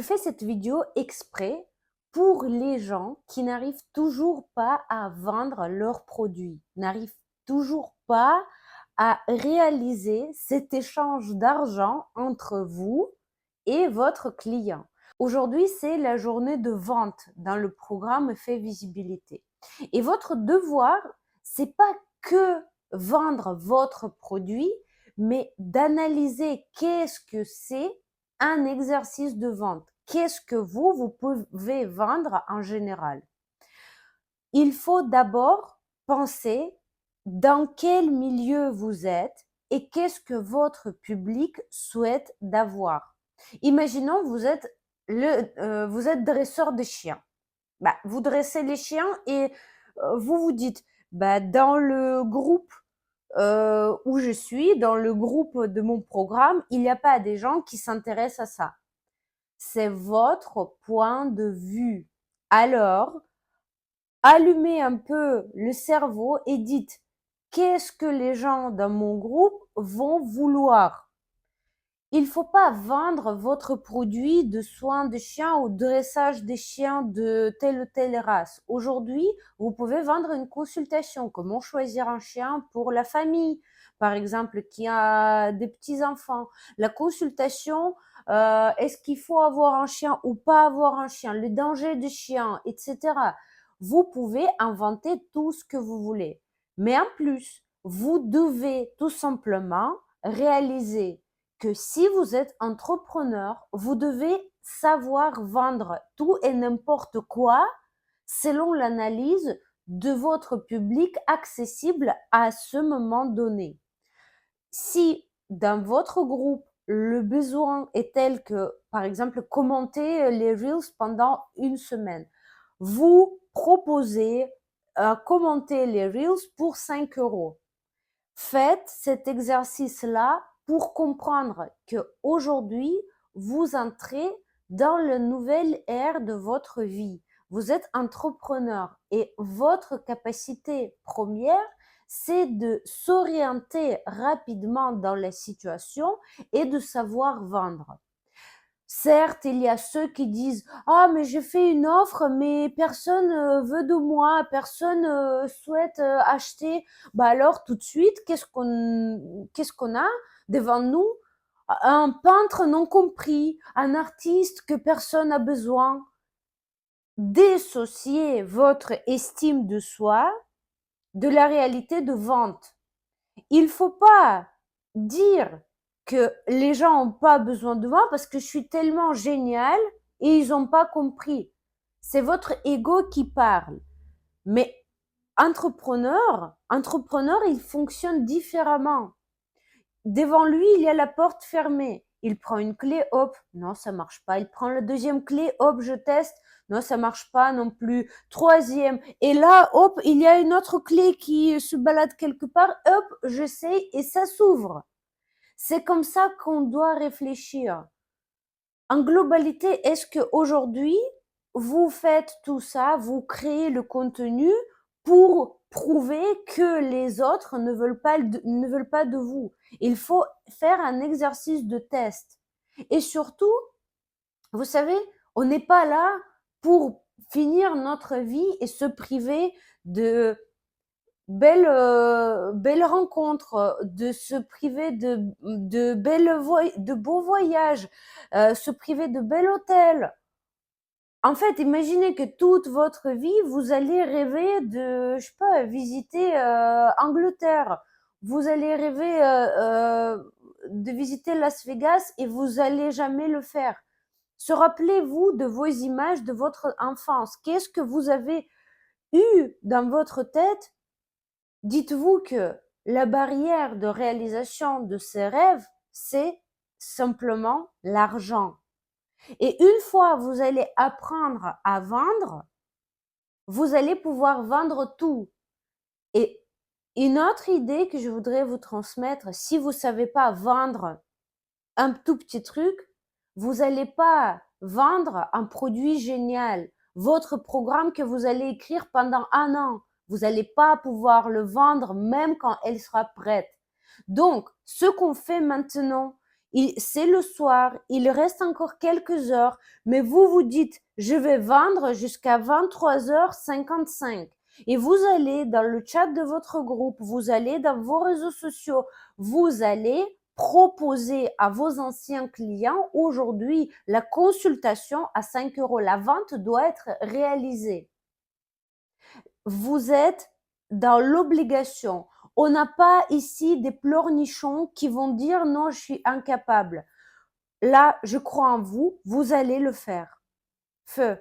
Je fais cette vidéo exprès pour les gens qui n'arrivent toujours pas à vendre leurs produits, n'arrivent toujours pas à réaliser cet échange d'argent entre vous et votre client. Aujourd'hui, c'est la journée de vente dans le programme Fait Visibilité. Et votre devoir, c'est pas que vendre votre produit, mais d'analyser qu'est-ce que c'est un exercice de vente. Qu'est-ce que vous pouvez vendre en général? Il faut d'abord penser dans quel milieu vous êtes et qu'est-ce que votre public souhaite d'avoir. Imaginons vous êtes dresseur de chiens. Bah, vous dressez les chiens et vous vous dites, bah, dans le groupe où je suis, dans le groupe de mon programme, il n'y a pas des gens qui s'intéressent à ça. C'est votre point de vue. Alors, allumez un peu le cerveau et dites, qu'est-ce que les gens dans mon groupe vont vouloir? Il ne faut pas vendre votre produit de soins de chiens ou dressage des chiens de telle ou telle race. Aujourd'hui, vous pouvez vendre une consultation. Comment choisir un chien pour la famille, par exemple, qui a des petits-enfants. La consultation, est-ce qu'il faut avoir un chien ou pas avoir un chien, le danger du chien, etc. Vous pouvez inventer tout ce que vous voulez. Mais en plus, vous devez tout simplement réaliser que si vous êtes entrepreneur, vous devez savoir vendre tout et n'importe quoi selon l'analyse de votre public accessible à ce moment donné. Si dans votre groupe, le besoin est tel que, par exemple, commenter les Reels pendant une semaine, vous proposez commenter les Reels pour 5 euros. Faites cet exercice-là pour comprendre que aujourd'hui, vous entrez dans la nouvelle ère de votre vie. Vous êtes entrepreneur et votre capacité première, c'est de s'orienter rapidement dans la situation et de savoir vendre. Certes, il y a ceux qui disent: «Ah mais j'ai fait une offre, mais personne, veut de moi, personne, souhaite, acheter». Bah, alors tout de suite, qu'est-ce qu'on a devant nous? Un peintre non compris, un artiste que personne n'a besoin. Dissociez votre estime de soi de la réalité de vente. Il faut pas dire que les gens ont pas besoin de moi parce que je suis tellement géniale et ils ont pas compris. C'est votre ego qui parle. Mais entrepreneur, il fonctionne différemment. Devant lui, il y a la porte fermée. Il prend une clé, hop, non, ça marche pas. Il prend la deuxième clé, hop, je teste. Non, ça marche pas non plus. Troisième. Et là, hop, il y a une autre clé qui se balade quelque part. Hop, j'essaye et ça s'ouvre. C'est comme ça qu'on doit réfléchir. En globalité, est-ce que aujourd'hui vous faites tout ça, vous créez le contenu pour prouver que les autres ne veulent pas de vous? Il faut faire un exercice de test. Et surtout, vous savez, on n'est pas là pour finir notre vie et se priver de belles rencontres, de se priver de beaux voyages, se priver de bel hôtels. En fait, imaginez que toute votre vie, vous allez rêver de, je sais pas, visiter Angleterre. Vous allez rêver de visiter Las Vegas et vous allez jamais le faire. Se rappelez-vous de vos images de votre enfance. Qu'est-ce que vous avez eu dans votre tête? Dites-vous que la barrière de réalisation de ces rêves, c'est simplement l'argent. Et une fois vous allez apprendre à vendre, vous allez pouvoir vendre tout. Et une autre idée que je voudrais vous transmettre, si vous savez pas vendre un tout petit truc, vous n'allez pas vendre un produit génial. Votre programme que vous allez écrire pendant 1 an, vous n'allez pas pouvoir le vendre même quand elle sera prête. Donc, ce qu'on fait maintenant, c'est le soir, il reste encore quelques heures, mais vous vous dites, je vais vendre jusqu'à 23h55. Et vous allez dans le chat de votre groupe, vous allez dans vos réseaux sociaux, vous allez proposer à vos anciens clients aujourd'hui la consultation à 5 euros. La vente doit être réalisée. Vous êtes dans l'obligation. On n'a pas ici des pleurnichons qui vont dire non, je suis incapable. Là, je crois en vous, vous allez le faire. Feu.